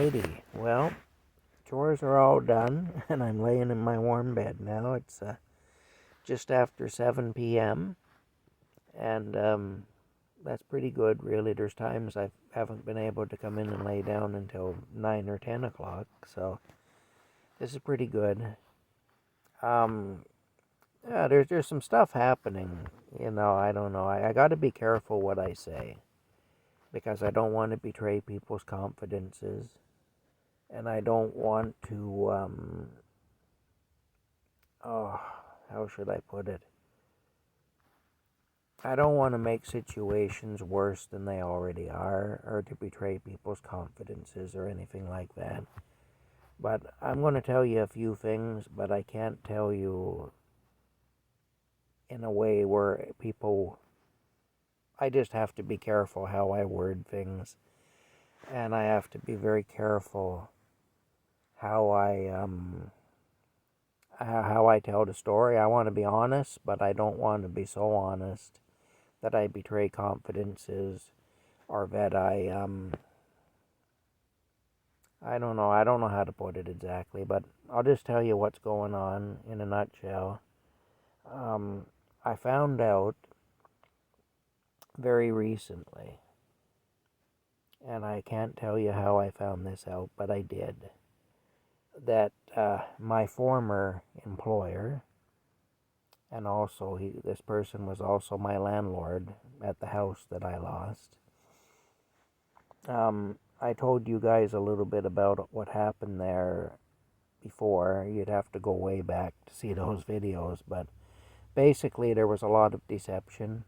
Alrighty, well, chores are all done, and I'm laying in my warm bed now. It's just after 7 p.m., and that's pretty good, really. There's times I haven't been able to come in and lay down until 9 or 10 o'clock, so this is pretty good. Yeah, there's some stuff happening, I don't know. I got to be careful what I say, because I don't want to betray people's confidences. And I don't want to, how should I put it? I don't want to make situations worse than they already are, or to betray people's confidences or anything like that. But I'm going to tell you a few things, but I can't tell you in a way where I just have to be careful how I word things. And I have to be very careful how I tell the story. I want to be honest, but I don't want to be so honest that I betray confidences, or that I don't know. I don't know how to put it exactly, but I'll just tell you what's going on in a nutshell. I found out very recently, and I can't tell you how I found this out, but I did, that my former employer, and also this person was also my landlord at the house that I lost. I told you guys a little bit about what happened there before. You'd have to go way back to see those videos, but basically there was a lot of deception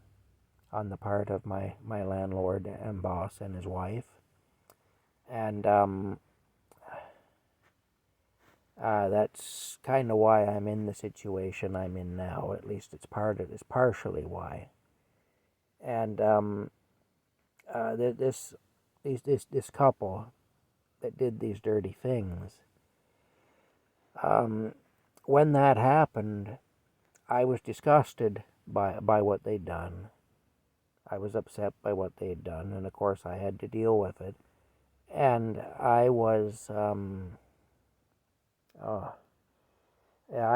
on the part of my landlord and boss and his wife. And that's kind of why I'm in the situation I'm in now. At least it's partially why. And this couple that did these dirty things, when that happened, I was disgusted by what they'd done. I was upset by what they'd done, and of course I had to deal with it. And I was, I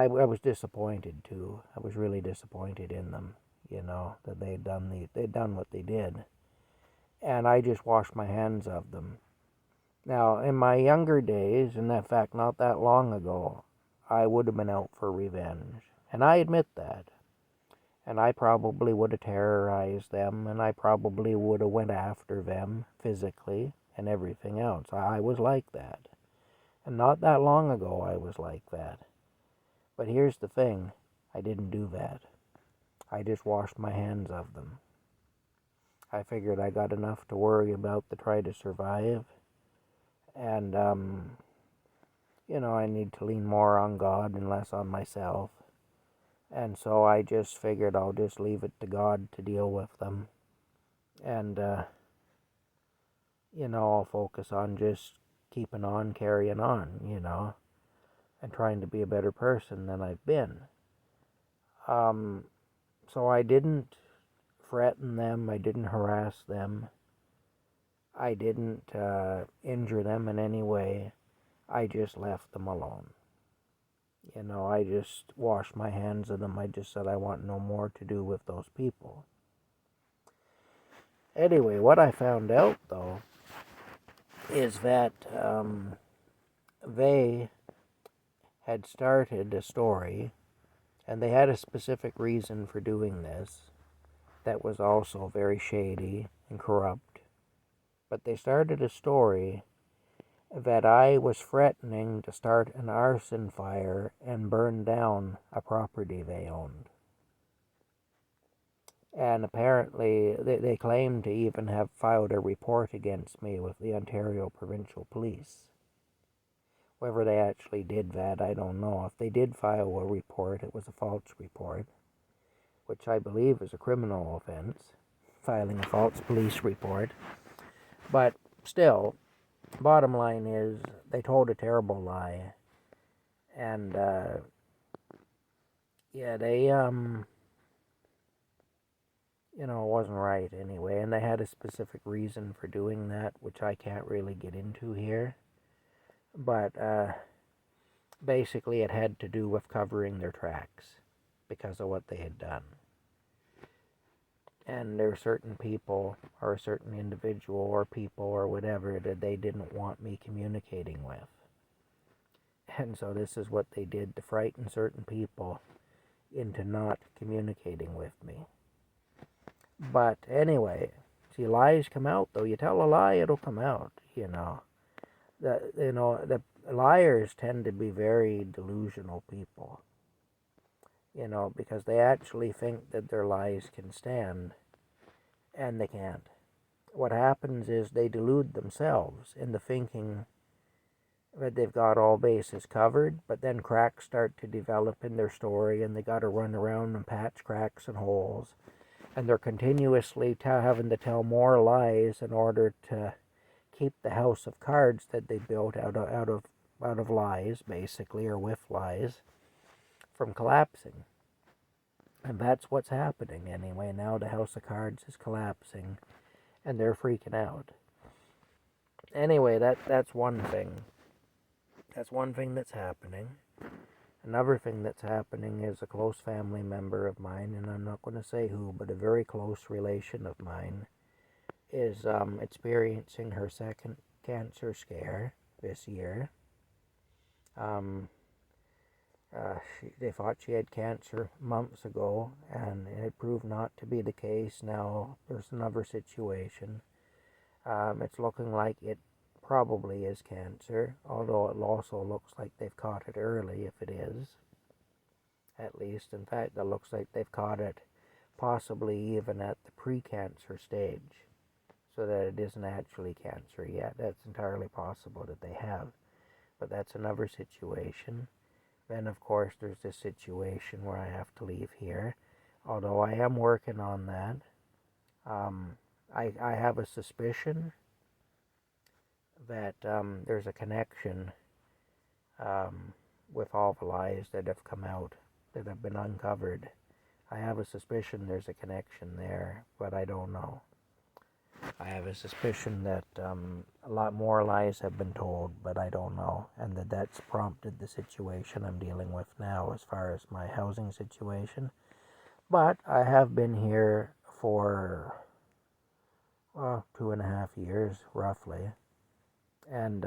was disappointed too. I was really disappointed in them, that they'd done what they did. And I just washed my hands of them. Now, in my younger days, and in fact not that long ago, I would have been out for revenge. And I admit that. And I probably would have terrorized them, and I probably would have went after them physically and everything else. I was like that. And not that long ago I was like that. But here's the thing, I didn't do that. I just washed my hands of them. I figured I got enough to worry about to try to survive. And, I need to lean more on God and less on myself. And so I just figured I'll just leave it to God to deal with them. And, I'll focus on just keeping on, carrying on, and trying to be a better person than I've been. So I didn't threaten them. I didn't harass them. I didn't injure them in any way. I just left them alone. I just washed my hands of them. I just said I want no more to do with those people. Anyway, what I found out, though, is that they had started a story, and they had a specific reason for doing this that was also very shady and corrupt. But they started a story that I was threatening to start an arson fire and burn down a property they owned. And apparently they claimed to even have filed a report against me with the Ontario Provincial Police. Whether they actually did that, I don't know. If they did file a report, it was a false report, which I believe is a criminal offense, filing a false police report. But still, bottom line is, they told a terrible lie. And, they, it wasn't right anyway. And they had a specific reason for doing that, which I can't really get into here. But basically it had to do with covering their tracks because of what they had done. And there were certain people or a certain individual or people or whatever that they didn't want me communicating with. And so this is what they did to frighten certain people into not communicating with me. But anyway, see, lies come out though. You tell a lie, it'll come out, The liars tend to be very delusional people, because they actually think that their lies can stand, and they can't. What happens is they delude themselves into thinking that they've got all bases covered, but then cracks start to develop in their story, and they got to run around and patch cracks and holes, and they're continuously having to tell more lies in order to keep the house of cards that they built out of lies, basically, or with lies, from collapsing. And that's what's happening anyway. Now the house of cards is collapsing, and they're freaking out. Anyway, that's one thing. That's one thing that's happening. Another thing that's happening is a close family member of mine, and I'm not going to say who, but a very close relation of mine, is experiencing her second cancer scare this year. They thought she had cancer months ago, and it had proved not to be the case. Now there's another situation. It's looking like it probably is cancer, although it also looks like they've caught it early if it is. At least, in fact, it looks like they've caught it possibly even at the pre-cancer stage, so that it isn't actually cancer yet. That's entirely possible that they have, but that's another situation. Then, of course, there's this situation where I have to leave here, although I am working on that. I have a suspicion that there's a connection with all the lies that have come out, that have been uncovered. I have a suspicion there's a connection there, but I don't know. I have a suspicion that a lot more lies have been told, but I don't know, and that's prompted the situation I'm dealing with now as far as my housing situation. But I have been here for 2.5 years, roughly, and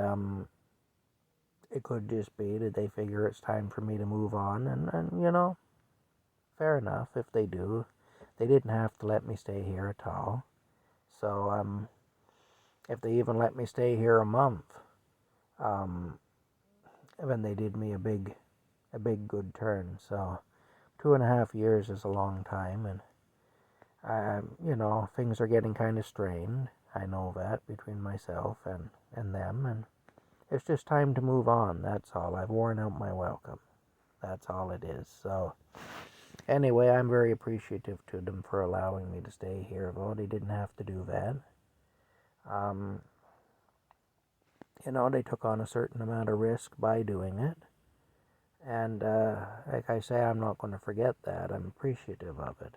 it could just be that they figure it's time for me to move on, and fair enough if they do. They didn't have to let me stay here at all. So, if they even let me stay here a month, then they did me a big good turn. So, 2.5 years is a long time, and things are getting kind of strained. I know that between myself and them, and it's just time to move on. That's all. I've worn out my welcome. That's all it is. So, anyway, I'm very appreciative to them for allowing me to stay here, though they didn't have to do that. They took on a certain amount of risk by doing it. And like I say, I'm not going to forget that. I'm appreciative of it.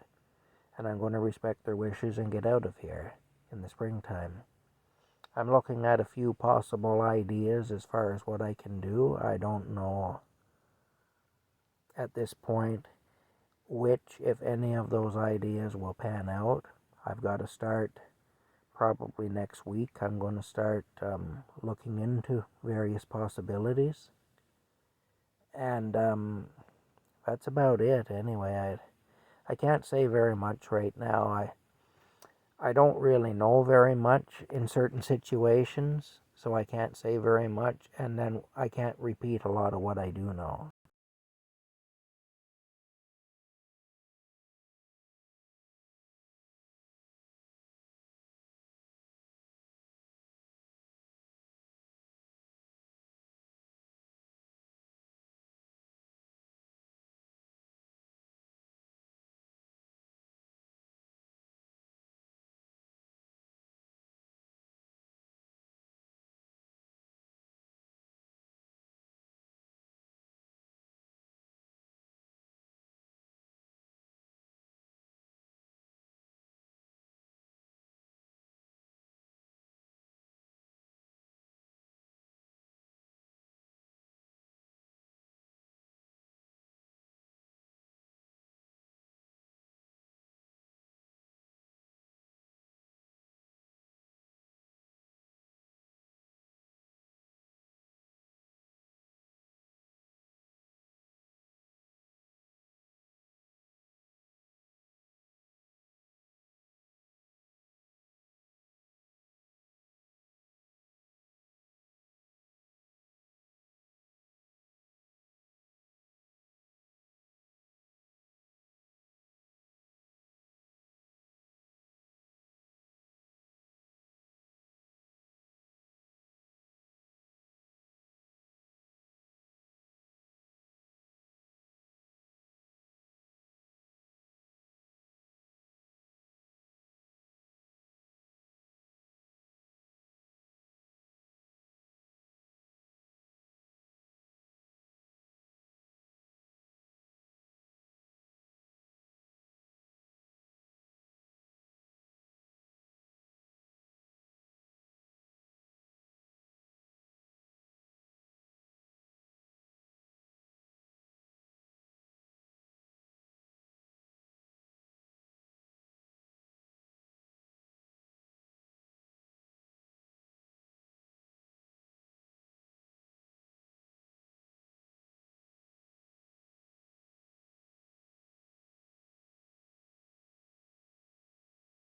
And I'm going to respect their wishes and get out of here in the springtime. I'm looking at a few possible ideas as far as what I can do. I don't know at this point which, if any of those ideas will pan out. I've got to start probably next week. I'm going to start looking into various possibilities. And that's about it anyway. I can't say very much right now. I don't really know very much in certain situations, so I can't say very much, and then I can't repeat a lot of what I do know.